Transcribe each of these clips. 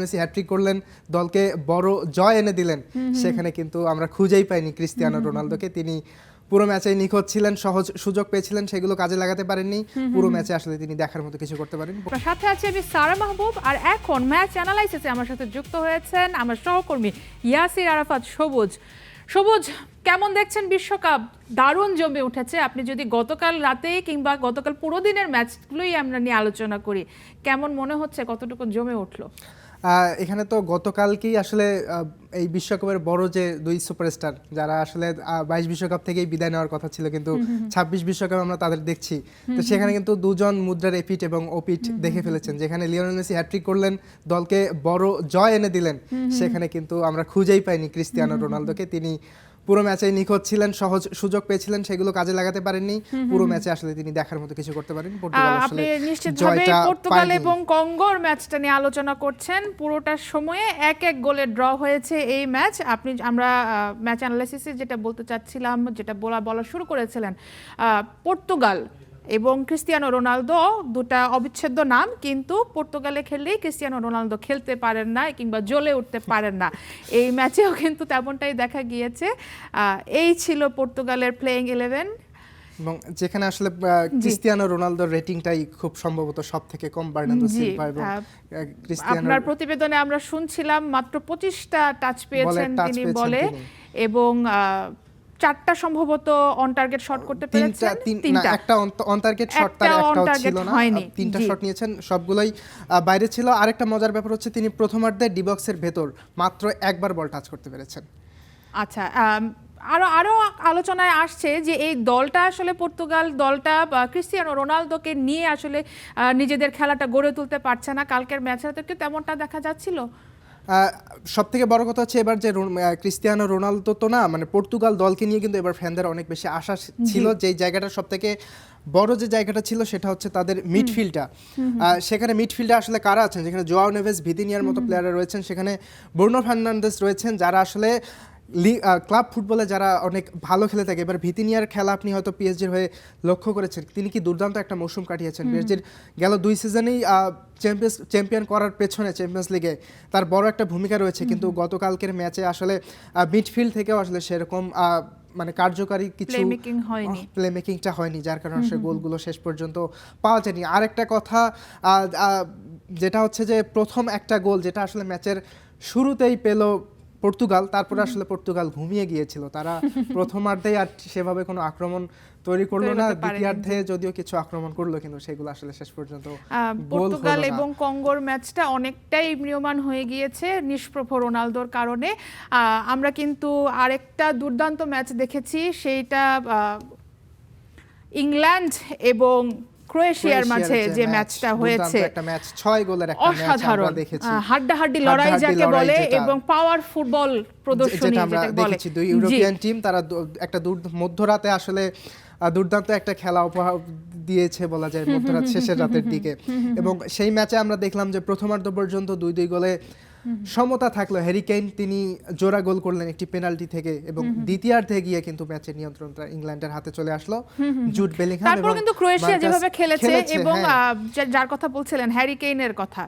Messi hat trick করলেন, দলকে বড় জয় এনে দিলেন, সেখানে কিন্তু আমরা খুঁজেই পাইনি ক্রিস্টিয়ানো রোনালদোকে। তিনি পুরো ম্যাচে নিখোঁজ ছিলেন, সহজ সুযোগ পেয়েছিলেন, সেগুলো কাজে লাগাতে পারেননি। পুরো ম্যাচে আসলে তিনি দেখার মতো কিছু করতে পারেন। সাথে আছে আমি সারা মাহবুব, আর এখন ম্যাচ অ্যানালাইসিসে আমার সাথে যুক্ত হয়েছেন আমার সহকর্মী ইয়াসির আরাফাত সবুজ। সবুজ, কেমন দেখছেন বিশ্বকাপ? দারুণ জমে উঠেছে। আপনি যদি গতকাল রাতে কিংবা গতকাল পুরো দিনের ম্যাচগুলোই আমরা নিয়ে আলোচনা করি, কেমন মনে হচ্ছে, কতটুকু জমে উঠলো? এখানে তো গতকালকেই আসলে এই বিশ্বকাপের বড় যে দুই সুপারস্টার, যারা আসলে 22 বিশ্বকাপ থেকেই বিদায় নেওয়ার কথা ছিল, কিন্তু 26 বিশ্বকাপ আমরা তাদের দেখছি, তো সেখানে কিন্তু দুজন মুদ্রার এপিঠ এবং ওপিঠ দেখে ফেলেছেন। যেখানে লিওনেল মেসি হ্যাট্রিক করলেন, দলকে বড় জয় এনে দিলেন, সেখানে কিন্তু আমরা খুঁজেই পাইনি ক্রিস্টিয়ানো রোনালদোকে। তিনি পুরো ম্যাচে নিখোঁজ ছিলেন, সহজ সুযোগ পেয়েছিলেন, সেগুলো কাজে লাগাতে পারেননি। পুরো ম্যাচে আসলে তিনি দেখার মতো কিছু করতে পারেন। আপনি নিশ্চিতভাবে পর্তুগাল এবং কঙ্গোর ম্যাচটা নিয়ে আলোচনা করছেন। পুরোটা সময়ে এক এক গোলে ড্র হয়েছে এই ম্যাচ। আমরা ম্যাচ অ্যানালাইসিসে যেটা বলতে চাচ্ছিলাম, যেটা বলা শুরু করেছিলেন, পর্তুগাল এবং ক্রিস্টিয়ানো রোনালদো দুটা অবিচ্ছেদ্য নাম, কিন্তু পর্তুগালে খেললেই ক্রিস্টিয়ানো রোনালদো খেলতে পারেন না কিংবা জ্বলে উঠতে পারেন না। এই ম্যাচেও কিন্তু তেমনটাই দেখা গিয়েছে। এই ছিল পর্তুগালের প্লেইং 11, এবং যেখানে আসলে ক্রিস্টিয়ানো রোনালদোর রেটিংটাই খুব সম্ভবত সবথেকে কম। বার্নার্ডো সিলভা এবং ক্রিস্টিয়ানো, আপনার প্রতিবেদনে আমরা শুনছিলাম মাত্র 25টা টাচ পেয়েছেন তিনি বলে, এবং 4টা সম্ভবত অন টার্গেট শট করতে পেরেছেন। তিনটা, একটা অন টার্গেট শট, তার একটাও ছিল না, 3টা শট নিয়েছেন, সবগুলোই বাইরে ছিল। আরেকটা মজার ব্যাপার হচ্ছে তিনি প্রথমার্ধে ডি বক্সের ভেতর মাত্র একবার বল টাচ করতে পেরেছেন। আচ্ছা, আরো আলোচনায় আসছে যে এই দলটা আসলে পর্তুগাল দলটা ক্রিস্টিয়ানো রোনালদোকে নিয়ে আসলে নিজেদের খেলাটা গড়ে তুলতে পারছে না। কালকের ম্যাচে কি তেমনটা দেখা যাচ্ছিল? সব থেকে বড় কথা হচ্ছে এবার যে ক্রিস্টিয়ানো রোনালদো তো না, মানে পর্তুগাল দলকে নিয়ে কিন্তু এবার ফ্যানদের অনেক বেশি আশা ছিল। যেই জায়গাটা সব থেকে বড় যে জায়গাটা ছিল সেটা হচ্ছে তাদের মিডফিল্ডটা। সেখানে মিডফিল্ডে আসলে কারা আছেন, যেখানে জোয়াও নেভেস, ভিতিনিয়ার মতো প্লেয়াররা রয়েছেন, সেখানে ব্রুনো ফার্নান্দেস রয়েছেন, যারা আসলে ক্লাব ফুটবলে যারা অনেক ভালো খেলে থাকে। এবার ভিতিনিয়ার খেলা আপনি হয়তো পিএসজির হয়ে লক্ষ্য করেছেন, তিনি কি দুর্দান্ত একটা মৌসুম কাটিয়েছেন। পিএসজির গেল 2 সিজনেই চ্যাম্পিয়ন করার পেছনে চ্যাম্পিয়ন্স লিগে তার বড় একটা ভূমিকা রয়েছে। কিন্তু গতকালকের ম্যাচে আসলে মিডফিল্ড থেকেও আসলে সেরকম মানে কার্যকারী কিছু প্লেমেকিংটা হয়নি, যার কারণে আসলে গোলগুলো শেষ পর্যন্ত পাওয়া যায়নি। আরেকটা কথা যেটা হচ্ছে যে প্রথম একটা গোল যেটা আসলে ম্যাচের শুরুতেই পেল পর্তুগাল, তারপরে আসলে পর্তুগাল ঘুমিয়ে গিয়েছিল। তারা প্রথমার্ধেই আর সেভাবে কোনো আক্রমণ তৈরি করলো না, দ্বিতীয়ার্ধে যদিও কিছু আক্রমণ করলো, কিন্তু সেগুলো আসলে শেষ পর্যন্ত পর্তুগাল এবং কঙ্গোর ম্যাচটা অনেকটাই ম্রিয়মাণ হয়ে গিয়েছে নিষ্প্রভ রোনালদোর কারণে। আমরা কিন্তু আরেকটা দুর্দান্ত ম্যাচ দেখেছি, সেইটা ইংল্যান্ড এবং ক্রোয়েশিয়ার মাঝে যে ম্যাচটা হয়েছে, একটা ম্যাচ 6 গোলের একটা ম্যাচ আমরা দেখেছি। হাড্ডাহাড্ডি লড়াই যাকে বলে, এবং পাওয়ার ফুটবল প্রদর্শনী আমরা দেখেছি। দুই ইউরোপিয়ান টিম তারা একটা মধ্যরাতে আসলে দুর্দান্ত একটা খেলা উপহার দিয়েছে বলা যায়, মধ্যরাত শেষের রাতের দিকে। এবং সেই ম্যাচে আমরা দেখলাম যে প্রথমার্ধ পর্যন্ত 2-2 গোলে সমতা থাকলো। হ্যারি কেইন তিনি জোড়া গোল করলেন একটি পেনাল্টি থেকে, এবং দ্বিতীয়ার্ধে গিয়ে কিন্তু ম্যাচের নিয়ন্ত্রণটা ইংল্যান্ডের হাতে চলে আসলো। জুড বেলিংহাম, তারপর কিন্তু ক্রোয়েশিয়া যেভাবে খেলেছে, এবং যার কথা বলছিলেন হ্যারি কেইনের কথা,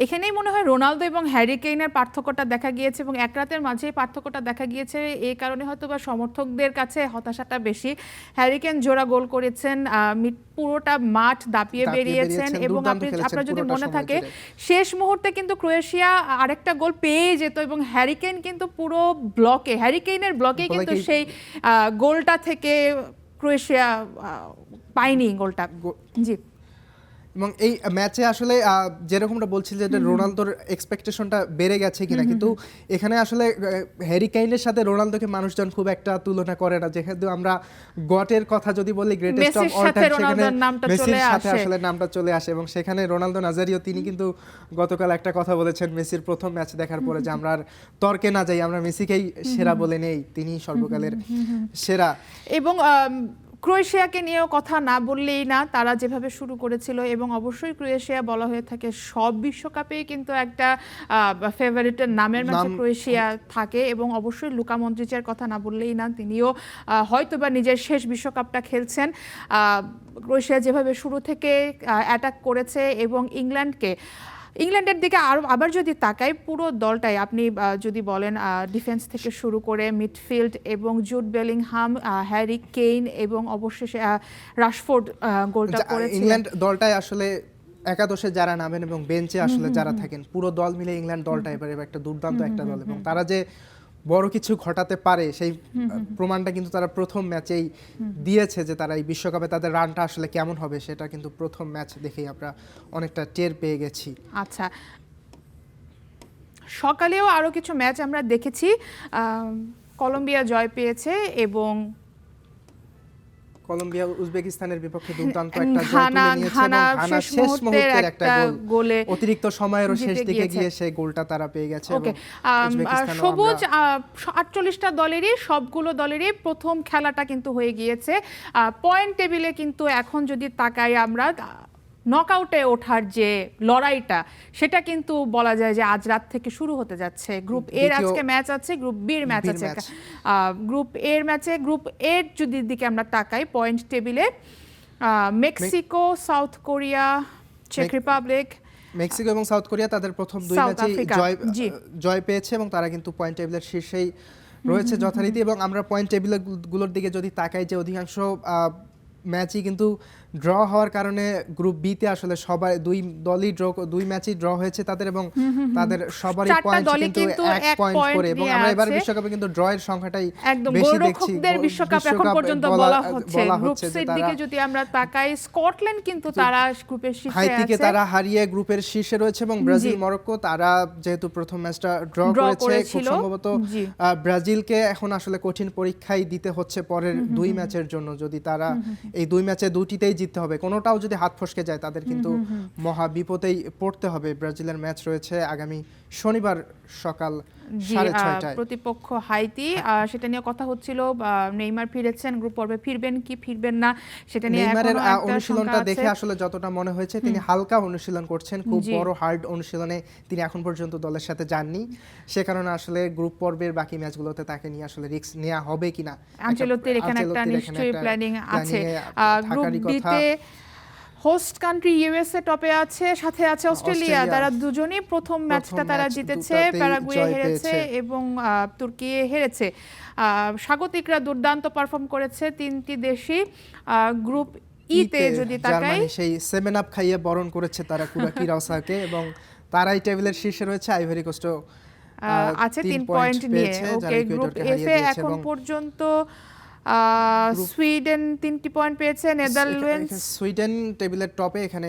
এখানেই মনে হয় রোনালদো এবং হ্যারি কেইনের পার্থক্যটা দেখা গিয়েছে, এবং এক রাতের মাঝেই পার্থক্যটা দেখা গিয়েছে। এই কারণে হয়তো বা সমর্থকদের কাছে হতাশাটা বেশি। হ্যারি কেইন জোড়া গোল করেছেন, পুরোটা মাঠ দাপিয়ে বেরিয়েছেন, এবং আপনার যদি মনে থাকে শেষ মুহূর্তে কিন্তু ক্রোয়েশিয়া আরেকটা গোল পেয়ে যেত, এবং হ্যারি কেইন কিন্তু পুরো ব্লকে, হ্যারি কেইনের ব্লকে কিন্তু সেই গোলটা থেকে ক্রোয়েশিয়া পায়নি গোলটা। জি, এবং এই ম্যাচে আসলে যেরকমটা বলছিল যে রোনালদোর এক্সপেকটেশনটা বেড়ে গেছে কিনা, কিন্তু এখানে আসলে হ্যারি কেইনের সাথে রোনালদোকে মানুষজন খুব একটা তুলনা করে না। যেহেতু আমরা গটের কথা যদি বলি, গ্রেটেস্ট অফ অল টাইম, সেখানে মেসির সাথে আসলে নামটা চলে আসে। এবং সেখানে রোনালদো নাজারিও তিনি কিন্তু গতকাল একটা কথা বলেছেন মেসির প্রথম ম্যাচ দেখার পরে, যে আমরা আর তর্কে না যাই, আমরা মেসিকেই সেরা বলে নেই, তিনি সর্বকালের সেরা। এবং ক্রোয়েশিয়াকে নিয়েও কথা না বললেই না, তারা যেভাবে শুরু করেছিল, এবং অবশ্যই ক্রোয়েশিয়া বলা হয়ে থাকে সব বিশ্বকাপেই কিন্তু একটা ফেভারিটের নামের মাঝে ক্রোয়েশিয়া থাকে, এবং অবশ্যই লুকা মদ্রিচের কথা না বললেই না, তিনিও হয়তোবা নিজের শেষ বিশ্বকাপটা খেলছেন। ক্রোয়েশিয়া যেভাবে শুরু থেকে অ্যাটাক করেছে এবং ইংল্যান্ডকে ইংল্যান্ডের দিকে আবার যদি তাকাই, পুরো দলটাই আপনি যদি বলেন ডিফেন্স থেকে শুরু করে মিডফিল্ড এবং জুড বেলিংহাম, হ্যারি কেইন এবং অবশেষে রাশফোর্ড গোলটা করেছিলেন। ইংল্যান্ড দলটাই আসলে একাদশে যারা নামেন এবং বেঞ্চে আসলে যারা থাকেন, পুরো দল মিলে ইংল্যান্ড দলটা এবারে একটা দুর্দান্ত একটা দল, এবং তারা যে বড় কিছু ঘটাতে পারে সেই প্রমাণটা কিন্তু তারা প্রথম ম্যাচেই দিয়েছে, যে তারা এই বিশ্বকাপে তাদের রানটা আসলে কেমন হবে সেটা কিন্তু প্রথম ম্যাচ দেখেই আমরা অনেকটা টের পেয়ে গেছি। আচ্ছা, সকালেও আরো কিছু ম্যাচ আমরা দেখেছি। কলম্বিয়া জয় পেয়েছে এবং কলম্বিয়া উজবেকিস্তানের বিপক্ষে দুর্দান্ত একটা জয় তুলে নিয়েছে, এবং ঘানা ঘানা শেষ শেষ মুহূর্তের একটা গোলে অতিরিক্ত সময়ের শেষ জিতে দিকে গিয়েছে। গিয়ে সেই গোলটা তারা পেয়ে গেছে। ওকে, এবং উজবেকিস্তানও সবুজ 48টা দলেরই সবগুলো দলেরই প্রথম খেলাটা কিন্তু হয়ে গিয়েছে। পয়েন্ট টেবিলে কিন্তু এখন যদি তাকাই আমরা, নকআউটে ওঠার যে লড়াইটা সেটা কিন্তু বলা যায় যে আজ রাত থেকে শুরু হতে যাচ্ছে। গ্রুপ এর আজকে ম্যাচ আছে, গ্রুপ বির ম্যাচ আছে। গ্রুপ এর ম্যাচে, গ্রুপ এর যদি দিকে আমরা তাকাই পয়েন্ট টেবিলে, মেক্সিকো, সাউথ কোরিয়া, চেক রিপাবলিক, মেক্সিকো এবং সাউথ কোরিয়া তাদের প্রথম দুই সাউথ ম্যাচেই আফ্রিকা, জি। জয় পেয়েছে, এবং তারা কিন্তু পয়েন্ট টেবিলের শীর্ষেই রয়েছে যথারীতি। এবং আমরা পয়েন্ট টেবিলগুলোর দিকে যদি তাকাই, যে অধিকাংশ ম্যাচই কিন্তু ড্র হওয়ার কারণে গ্রুপ বিতে আসলে সবাই দুই ম্যাচই ড্র হয়েছে তাদের, এবং তাদের সবারই পয়েন্ট কিন্তু 1 পয়েন্ট করে। এবং আমরা এবার বিশ্বকাপে কিন্তু ড্রয়ের সংখ্যাটাই একদম বেশি দেখছি। গোলরক্ষকদের বিশ্বকাপ এখন পর্যন্ত বলা হচ্ছে। গ্রুপ সির দিকে যদি আমরা তাকাই, স্কটল্যান্ড কিন্তু তারা গ্রুপের শীর্ষে আছে, হাইতিকে তারা হারিয়ে গ্রুপের শীর্ষে রয়েছে, এবং ব্রাজিল মরক্কো তারা যেহেতু প্রথম ম্যাচটা ড্র করেছে, খুব সম্ভবত ব্রাজিলকে এখন আসলে কঠিন পরীক্ষাই দিতে হচ্ছে পরের দুই ম্যাচের জন্য। যদি তারা এই দুই ম্যাচে দুটিতেই জিততে হবে, কোনোটাও যদি হাত ফসকে যায় তাদের কিন্তু মহা বিপদেই পড়তে হবে। ব্রাজিলের ম্যাচ রয়েছে আগামী শনিবার সকাল 6:30টায়, প্রতিপক্ষ হাইতি। সেটা নিয়ে কথা হচ্ছিল, নেইমার ফিরেছেন, গ্রুপ পর্বে ফিরবেন কি ফিরবেন না সেটা নিয়ে নেইমারের অনুশীলনটা দেখে আসলে যতটা মনে হয়েছে তিনি হালকা অনুশীলন করছেন, খুব বড় হার্ড অনুশীলনে তিনি এখন পর্যন্ত দলের সাথে যাননি। সে কারণে আসলে গ্রুপ পর্বের বাকি ম্যাচগুলোতে তাকে নিয়ে আসলে রিস্ক নেওয়া হবে কিনা, আনচেলত্তির এখানে একটা নিশ্চয়ই প্ল্যানিং আছে। গ্রুপ বিতে হোস্ট কান্ট্রি ইউএসএ টপে আছে, সাথে আছে অস্ট্রেলিয়া। তারা দুজনেই প্রথম ম্যাচটা তারা জিতেছে, প্যারাগুয়ে হেরেছে এবং তুর্কি হেরেছে। স্বাগতিকরা দুর্দান্ত পারফর্ম করেছে তিনটি দেশই। গ্রুপ ইতে যদি তাকাই, জার্মানি সেই 7 আপ খাইয়ে বরণ করেছে তারা কুরাকিরাওসাকে, এবং তারাই টেবিলের শীর্ষে রয়েছে। আইভরি কোস্টও আছে 3 পয়েন্ট নিয়ে। ওকে, গ্রুপ এফ এ এখন পর্যন্ত সুইডেন 3টি পয়েন্ট পেয়েছে, নেদারল্যান্ডস সুইডেন টেবিলের টপে, এখানে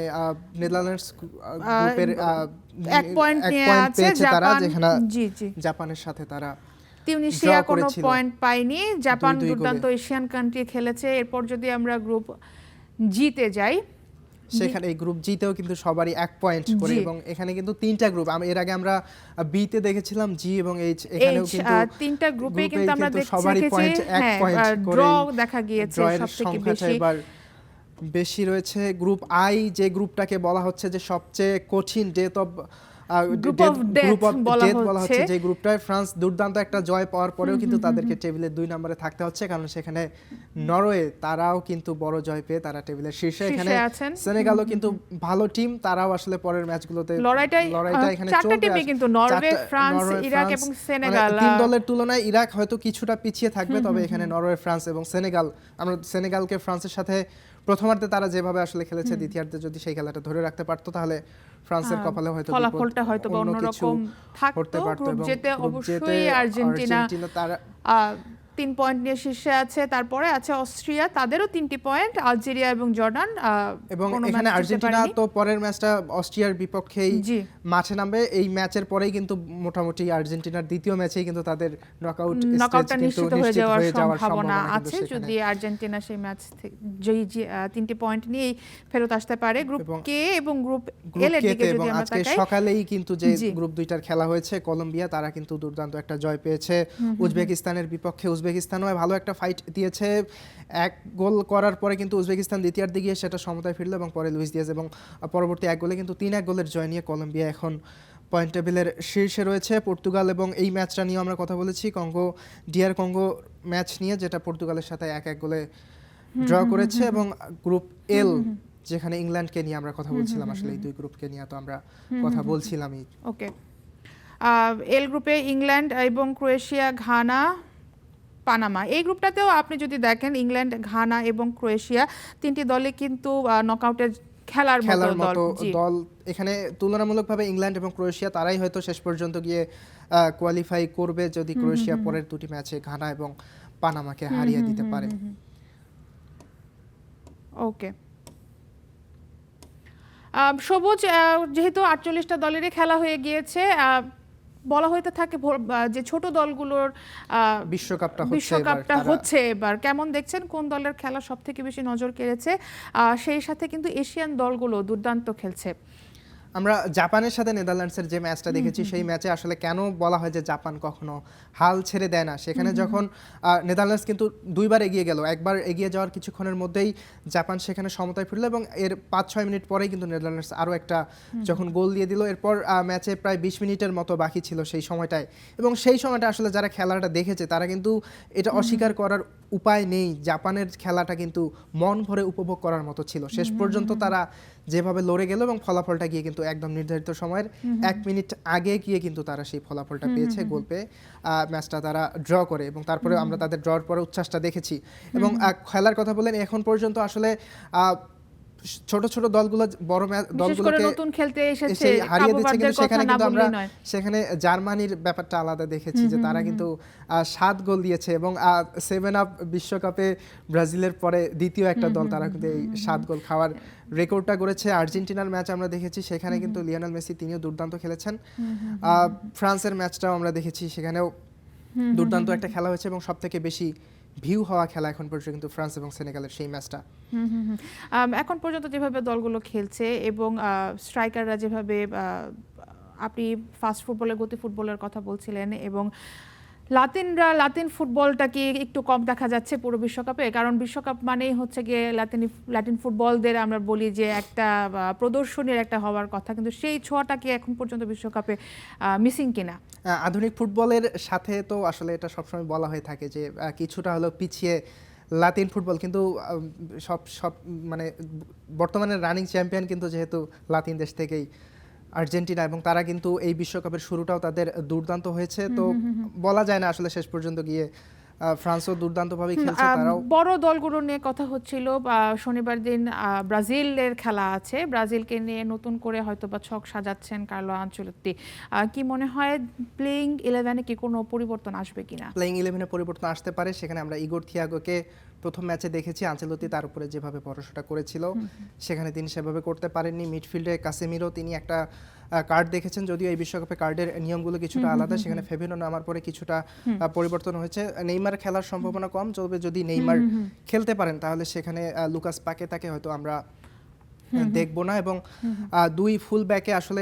নেদারল্যান্ডস গ্রুপের 1 পয়েন্ট নিয়ে আছে। জাপান, যেখানে জি জি, জাপানের সাথে তারা তিউনিসিয়া কোনো পয়েন্ট পায়নি। জাপান দুর্দান্ত এশিয়ান কান্ট্রি খেলেছে। এরপর যদি আমরা গ্রুপ জিতে যাই, সেখানে এই গ্রুপ জিতেও কিন্তু সবারই 1 পয়েন্ট করে, এবং এখানে কিন্তু 3টা গ্রুপ। এর আগে আমরা বি তে দেখেছিলাম জি এবং এইচ, এখানেও কিন্তু 3টা গ্রুপে কিন্তু আমরা সবারই পয়েন্ট 1 পয়েন্ট করে, ড্র দেখা গিয়েছে সবথেকে বেশি। এবার বেশি রয়েছে গ্রুপ আই, যে গ্রুপটাকে বলা হচ্ছে যে সবচেয়ে কঠিন death of group of death বলা হচ্ছে, যে গ্রুপটায় ফ্রান্স দুর্দান্ত একটা জয় পাওয়ার পরেও কিন্তু তাদেরকে টেবিলের 2 নম্বরে থাকতে হচ্ছে, কারণ সেখানে নরওয়ে তারাও কিন্তু বড় জয় পেয়ে তারা টেবিলের শীর্ষে। এখানে সেনেগালও কিন্তু ভালো টিম, তারাও আসলে পরের ম্যাচগুলোতে লড়াইটা এখানে চলবে। কিন্তু নরওয়ে, ফ্রান্স, ইরাক এবং সেনেগাল, 3 দলের তুলনায় ইরাক হয়তো কিছুটা পিছিয়ে থাকবে, তবে এখানে নরওয়ে, ফ্রান্স এবং সেনেগাল, আমরা সেনেগালকে ফ্রান্সের সাথে প্রথমার্ধে তারা যেভাবে আসলে খেলেছে, দ্বিতীয়ার্ধে যদি সেই খেলাটা ধরে রাখতে পারতো তাহলে ফ্রান্সের কপালে হয়তো ফলাফলটা হয়তো অন্যরকম থাকতো। গ্রুপ জেতে অবশ্যই আর্জেন্টিনা তারা 3 পয়েন্ট নিয়ে শীর্ষে আছে। তারপরে আছে অস্ট্রিয়া, তাদেরও 3টি পয়েন্ট, আলজেরিয়া এবং জর্ডান। এবং এখানে আর্জেন্টিনা তো পরের ম্যাচটা অস্ট্রিয়ার বিপক্ষেই মাঠে নামবে। এই ম্যাচের পরেই কিন্তু মোটামুটি আর্জেন্টিনার দ্বিতীয় ম্যাচেই কিন্তু তাদের নকআউটটা নিশ্চিত হয়ে যাওয়ার সম্ভাবনা আছে, যদি আর্জেন্টিনা সেই ম্যাচ থেকে 3টি পয়েন্ট নিয়েই ফেরত আসতে পারে। গ্রুপ কে এবং গ্রুপ এল এর দিকে যদি আমরা তাকাই, সকালেই কিন্তু যে গ্রুপ 2টার খেলা হয়েছে, কলম্বিয়া তারা কিন্তু দুর্দান্ত একটা জয় পেয়েছে উজবেকিস্তানের বিপক্ষে। উজবেকিস্তানও ভালো একটা ফাইট দিয়েছে, 1 গোল করার পরে কিন্তু উজবেকিস্তান দ্বিতীয়ার্ধে গিয়ে সেটা সমতায় ফিরল, এবং পরে লুইস দিয়াজ এবং পরবর্তী 1 গোলে কিন্তু 3-1 গোলের জয় নিয়ে কলম্বিয়া এখন পয়েন্ট টেবিলের শীর্ষে রয়েছে। পর্তুগাল এবং এই ম্যাচটা নিয়ে আমরা কথা বলেছি, ডিআর কঙ্গো ম্যাচ নিয়ে, যেটা পর্তুগালের সাথে 1-1 গোলে ড্র করেছে। এবং গ্রুপ এল, যেখানে ইংল্যান্ডকে নিয়ে আমরা কথা বলছিলাম, আসলে এই দুই গ্রুপকে নিয়ে তো আমরা কথা বলছিলামই। ওকে, এল গ্রুপে ইংল্যান্ড এবং ক্রোয়েশিয়া, ঘানা, পানামা। এই গ্রুপটাতেও আপনি যদি দেখেন ইংল্যান্ড, ঘানা এবং ক্রোয়েশিয়া তিনটি দলে কিন্তু নকআউটের খেলার মতো দল। এখানে তুলনামূলকভাবে ইংল্যান্ড এবং ক্রোয়েশিয়া তারাই হয়তো শেষ পর্যন্ত গিয়ে কোয়ালিফাই করবে যদি ক্রোয়েশিয়া পরের দুটি ম্যাচে ঘানা এবং পানামাকে হারিয়ে দিতে পারে। ওকে, সবুজ, যেহেতু 48টা দলেরই খেলা হয়ে গিয়েছে, বলা হইতে থাকে যে ছোট দলগুলোর বিশ্বকাপটা হচ্ছে এবার। কেমন দেখছেন, কোন দলের খেলা সব থেকে বেশি নজর কেড়েছে? সেই সাথে কিন্তু এশিয়ান দলগুলো দুর্দান্ত খেলছে। আমরা জাপানের সাথে নেদারল্যান্ডসের যে ম্যাচটা দেখেছি, সেই ম্যাচে আসলে কেন বলা হয় যে জাপান কখনো হাল ছেড়ে দেয় না, সেখানে যখন নেদারল্যান্ডস কিন্তু দুইবার এগিয়ে গেল, একবার এগিয়ে যাওয়ার কিছুক্ষণের মধ্যেই জাপান সেখানে সমতায় ফিরল এবং এর 5-6 মিনিট পরেই কিন্তু নেদারল্যান্ডস আরও একটা যখন গোল দিয়ে দিল, এরপর ম্যাচে প্রায় 20 মিনিটের মতো বাকি ছিল সেই সময়টায়। এবং সেই সময়টা আসলে যারা খেলাটা দেখেছে তারা কিন্তু এটা অস্বীকার করার উপায় নেই, জাপানের খেলাটা কিন্তু মন ভরে উপভোগ করার মতো ছিল। শেষ পর্যন্ত তারা যেভাবে লড়ে গেল এবং ফলাফলটা গিয়ে কিন্তু একদম নির্ধারিত সময়ের 1 মিনিট আগে গিয়ে কিন্তু তারা সেই ফলাফলটা পেয়েছে, গোল পেয়ে ম্যাচটা তারা ড্র করে এবং তারপরে আমরা তাদের ড্রর পরে উচ্ছ্বাসটা দেখেছি। এবং খেলার কথা বলেন, এখন পর্যন্ত আসলে ছোট ছোট দলগুলো বড় দলগুলোকে নতুন খেলতে এসেছে হারিয়ে দিচ্ছে, কিন্তু সেখানে কিন্তু আমরা সেখানে জার্মানির ব্যাপারটা আলাদা দেখেছি যে তারা কিন্তু 7 গোল দিয়েছে এবং 7 আপ বিশ্বকাপে ব্রাজিলের পরে দ্বিতীয় একটা দল, তারা কিন্তু এই 7 গোল খাওয়ার রেকর্ডটা করেছে। আর্জেন্টিনার ম্যাচ আমরা দেখেছি, সেখানে কিন্তু লিওনেল মেসি তিনিও দুর্দান্ত খেলেছেন। ফ্রান্সের ম্যাচটাও আমরা দেখেছি, সেখানেও দুর্দান্ত একটা খেলা হয়েছে এবং সবথেকে বেশি ভিউ হওয়া খেলা এখন পর্যন্ত কিন্তু ফ্রান্স এবং সেনেগালের সেই ম্যাচটা। এখন পর্যন্ত যেভাবে দলগুলো খেলছে এবং স্ট্রাইকাররা যেভাবে, আপনি ফাস্ট ফুটবলের, গতি ফুটবলের কথা বলছিলেন, এবং লাতিন ফুটবলটাকে একটু কম দেখা যাচ্ছে পুরো বিশ্বকাপে, কারণ বিশ্বকাপ মানেই হচ্ছে গিয়ে লাতিন ফুটবলদের আমরা বলি যে একটা প্রদর্শনীর একটা হওয়ার কথা, কিন্তু সেই ছোঁয়াটা কি এখন পর্যন্ত বিশ্বকাপে মিসিং কিনা? আধুনিক ফুটবলের সাথে তো আসলে এটা সবসময় বলা হয়ে থাকে যে কিছুটা হলো পিছিয়ে লাতিন ফুটবল, কিন্তু সব মানে বর্তমানে রানিং চ্যাম্পিয়ন কিন্তু যেহেতু লাতিন দেশ থেকেই আর্জেন্টিনা, এবং তারা কিন্তু এই বিশ্বকাপের শুরুটাও তাদের দুর্দান্ত হয়েছে। তো বলা যায় না আসলে শেষ পর্যন্ত গিয়ে ফ্রান্সও দুর্দান্তভাবে খেলছে। তারাও বড় দলগুলো নিয়ে কথা হচ্ছিল, শনিবার দিন ব্রাজিলের খেলা আছে, ব্রাজিলকে নিয়ে নতুন করে হয়তো বা ছক সাজাচ্ছেন কার্লো আনচেলত্তি। কি মনে হয়, প্লেইং 11-এ কি কোনো পরিবর্তন আসবে কিনা? প্লেইং 11-এ পরিবর্তন আসতে পারে। সেখানে আমরা ইগোর থিয়াগোকে প্রথম ম্যাচে দেখেছি, আনচেলত্তি তার উপরে যেভাবে ভরসাটা করেছিল সেখানে তিনি সেভাবে করতে পারেননি। মিডফিল্ডে কাসেমিরো তিনি একটা কার্ড দেখেছেন, যদিও এই বিশ্বকাপে কার্ডের নিয়মগুলো কিছুটা আলাদা, সেখানে ফেবিনো নামার পরে কিছুটা পরিবর্তন হয়েছে। নেইমার খেলার সম্ভাবনা কম, তবে যদি নেইমার খেলতে পারেন তাহলে সেখানে লুকাস পাকেতাকে হয়তো আমরা দেখবো না। এবং দুই ফুল ব্যাকে আসলে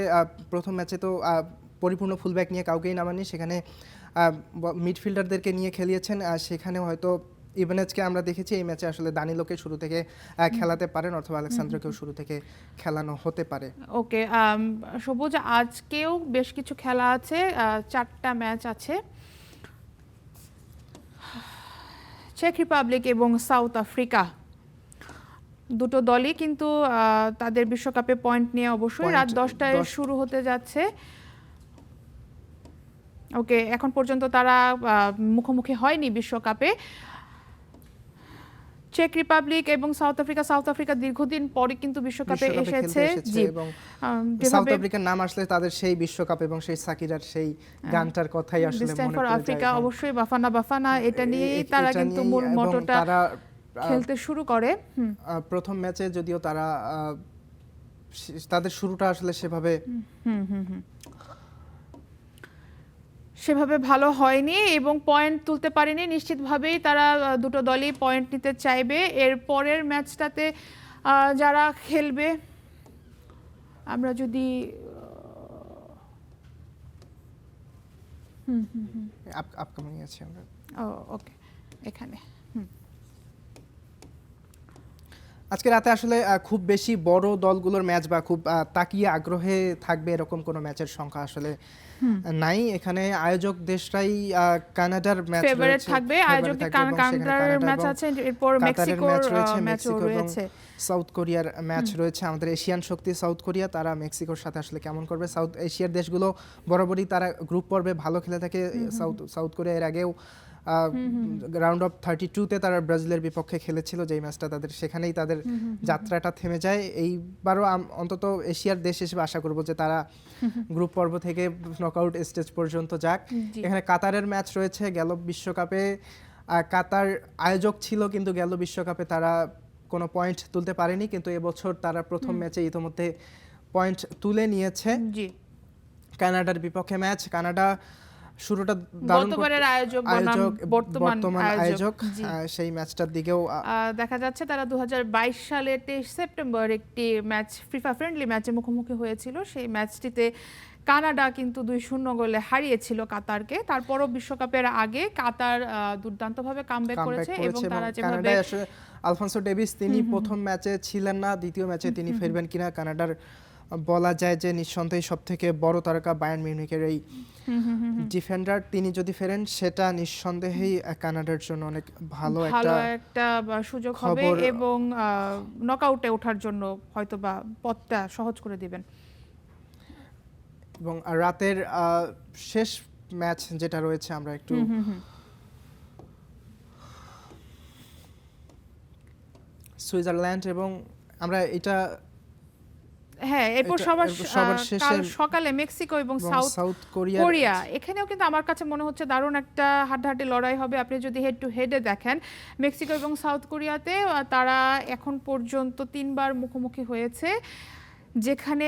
প্রথম ম্যাচে তো পরিপূর্ণ ফুল ব্যাক নিয়ে কাউকেই নামাননি, সেখানে মিডফিল্ডারদেরকে নিয়ে খেলিয়েছেন। সেখানে হয়তো ইভানেজকে আমরা দেখেছি এই ম্যাচে আসলে দানিলোকে শুরু থেকে খেলাতে পারেন, অথবা আলেক্সান্দ্রকেও শুরু থেকে খেলানো হতে পারে। ওকে, সবুজ, আজকেও বেশ কিছু খেলা আছে, 4টা ম্যাচ আছে। চেক রিপাবলিক এবং সাউথ আফ্রিকা, দুটো দলই কিন্তু তাদের বিশ্বকাপে পয়েন্ট নিয়ে অবশ্যই রাত 10টায় শুরু হতে যাচ্ছে। ওকে, এখন পর্যন্ত তারা মুখোমুখি হয়নি বিশ্বকাপে। চেক রিপাবলিক এবং সাউথ আফ্রিকা দীর্ঘদিন পরে কিন্তু বিশ্বকাপে এসেছে। এবং সাউথ আফ্রিকার নাম আসলে তাদের সেই বিশ্বকাপ এবং সেই সাকিরার সেই গানটার কথাই আসলে মনে পড়ে যায়। আফ্রিকা অবশ্যই বাফানা বাফানা, এটা নিয়েই তারা কিন্তু মূল মোটোটা খেলতে শুরু করে। প্রথম ম্যাচে যদিও তারা তাদের শুরুটা আসলে সেভাবে ভালো হয়নি এবং পয়েন্ট তুলতে পারেনি। নিশ্চিতভাবেই তারা দুটো দলই পয়েন্ট নিতে চাইবে। এর পরের ম্যাচটাতে যারা খেলবে, আমরা যদি আপকামিং আছে আমরা ওকে এখানে আজকে রাতে আসলে খুব বেশি বড় দলগুলোর ম্যাচ বা খুব তাকিয়ে আগ্রহে থাকবে এরকম কোনো ম্যাচের সংখ্যা আসলে নাই। এখানে আয়োজক দেশরাই কানাডার ম্যাচ ফেভারিট থাকবে, আয়োজক কানাডার ম্যাচ আছে, এরপর মেক্সিকোর ম্যাচও রয়েছে। সাউথ কোরিয়ার ম্যাচ রয়েছে। আমাদের এশিয়ান শক্তি সাউথ কোরিয়া, তারা মেক্সিকোর সাথে আসলে কেমন করবে। সাউথ এশিয়ার দেশগুলো বরাবরই তারা গ্রুপ পর্বে ভালো খেলে থাকে। সাউথ কোরিয়া এর আগেও রাউন্ড অফ 32-তে তারা ব্রাজিলের বিপক্ষে খেলেছিল, যেই ম্যাচটা তাদের সেখানেই তাদের যাত্রাটা থেমে যায়। এইবারও অন্তত এশিয়ার দেশ হিসেবে আশা করব যে তারা গ্রুপ পর্ব থেকে নকআউট স্টেজ পর্যন্ত যাক। এখানে কাতারের ম্যাচ রয়েছে। গেল বিশ্বকাপে কাতার আয়োজক ছিল, কিন্তু গেল বিশ্বকাপে তারা কোনো পয়েন্ট তুলতে পারেনি, কিন্তু এবছর তারা প্রথম ম্যাচে ইতিমধ্যে পয়েন্ট তুলে নিয়েছে। জি, কানাডার বিপক্ষে ম্যাচ। কানাডা শুরুটা দারুণ গতবারের আয়োজক বর্তমান আয়োজক, সেই ম্যাচটার দিকেও দেখা যাচ্ছে তারা 2022 সালে 23 সেপ্টেম্বর একটি ম্যাচ ফিফা ফ্রেন্ডলি ম্যাচে মুখোমুখি হয়েছিল। সেই ম্যাচটিতে কানাডা কিন্তু 2-0 গোলে হারিয়েছিল কাতারকে। তারপরও বিশ্বকাপের আগে কাতার দুর্দান্তভাবে কামব্যাক করেছে এবং তারা যেভাবে আলফান্সো ডেভিস তিনি প্রথম ম্যাচে ছিলেন না, দ্বিতীয় ম্যাচে তিনি ফিরবেন কিনা কানাডার বলা যায় যে নিঃসন্দেহে সবথেকে বড় তারকা বায়ার্ন মিউনিখের এই ডিফেন্ডার, তিনি যদি ফেরেন সেটা নিঃসন্দেহেই কানাডার জন্য অনেক ভালো একটা সুযোগ হবে এবং নকআউটে ওঠার জন্য হয়তোবা পথটা সহজ করে দিবেন। এবং রাতের শেষ ম্যাচ যেটা রয়েছে আমরা একটু সুইজারল্যান্ড এবং আমরা এটা এরপর কাল সকালে মেক্সিকো এবং সাউথ কোরিয়া। এখানেও কিন্তু আমার কাছে মনে হচ্ছে দারুণ একটা হাড্ডাহাড্ডি লড়াই হবে। আপনি যদি হেড টু হেডে দেখেন, মেক্সিকো এবং সাউথ কোরিয়াতে তারা এখন পর্যন্ত 3বার মুখোমুখি হয়েছে, যেখানে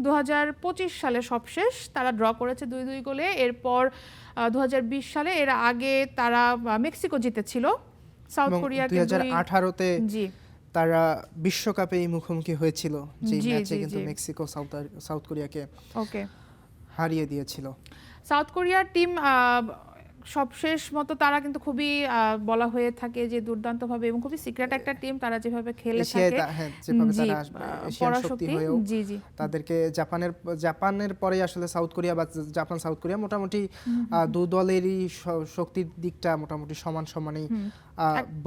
2025 সালে সবশেষ তারা ড্র করেছে 2-2 গোলে। এরপর 2020 সালে, এর আগে তারা মেক্সিকো জিতেছিল সাউথ কোরিয়াকে 2018-তে তারা বিশ্বকাপেই মুখোমুখি হয়েছিল, যে ম্যাচে কিন্তু মেক্সিকো সাউথ কোরিয়াকে হারিয়ে দিয়েছিল। সাউথ কোরিয়ার টিম সবশেষ মতো তারা কিন্তু খুবই বলা হয়ে থাকে যে দুর্দান্তভাবে এবং খুবই সিক্রেট একটা টিম, তারা যেভাবে খেলে থাকে তাদেরকে জাপানের পরে আসলে সাউথ কোরিয়া বা সাউথ কোরিয়া মোটামুটি দু দলেরই শক্তির দিকটা মোটামুটি সমানই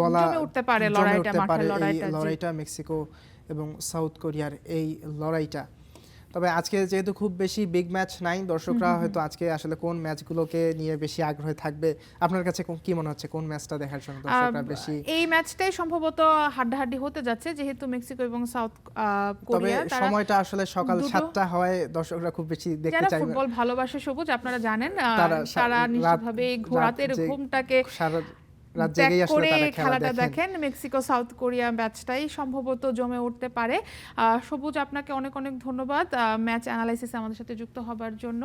বলা উঠতে পারে লড়াইটা মেক্সিকো এবং সাউথ কোরিয়ার এই লড়াইটা। তবে আজকে যেহেতু খুব বেশি বিগ ম্যাচ নাই, দর্শকরা হয়তো আজকে আসলে কোন ম্যাচগুলোকে নিয়ে বেশি আগ্রহী থাকবে, আপনার কাছে কি মনে হচ্ছে কোন ম্যাচটা দেখার জন্য দর্শকরা বেশি? এই ম্যাচটাই সম্ভবত হাড্ডাহাড্ডি হতে যাচ্ছে, যেহেতু মেক্সিকো এবং সাউথ কোরিয়া। তবে সময়টা আসলে সকাল 7টা হয়, দর্শকরা খুব বেশি দেখতে চাইবে। ফুটবল ভালোবাসে সবুজ, আপনারা জানেন, তারা নিশ্চিতভাবে রাতের ঘুমটাকে করে খেলাটা দেখেন। মেক্সিকো সাউথ কোরিয়া ম্যাচটাই সম্ভবত জমে উঠতে পারে। সবুজ, আপনাকে অনেক অনেক ধন্যবাদ ম্যাচ অ্যানালাইসিসে আমাদের সাথে যুক্ত হবার জন্য।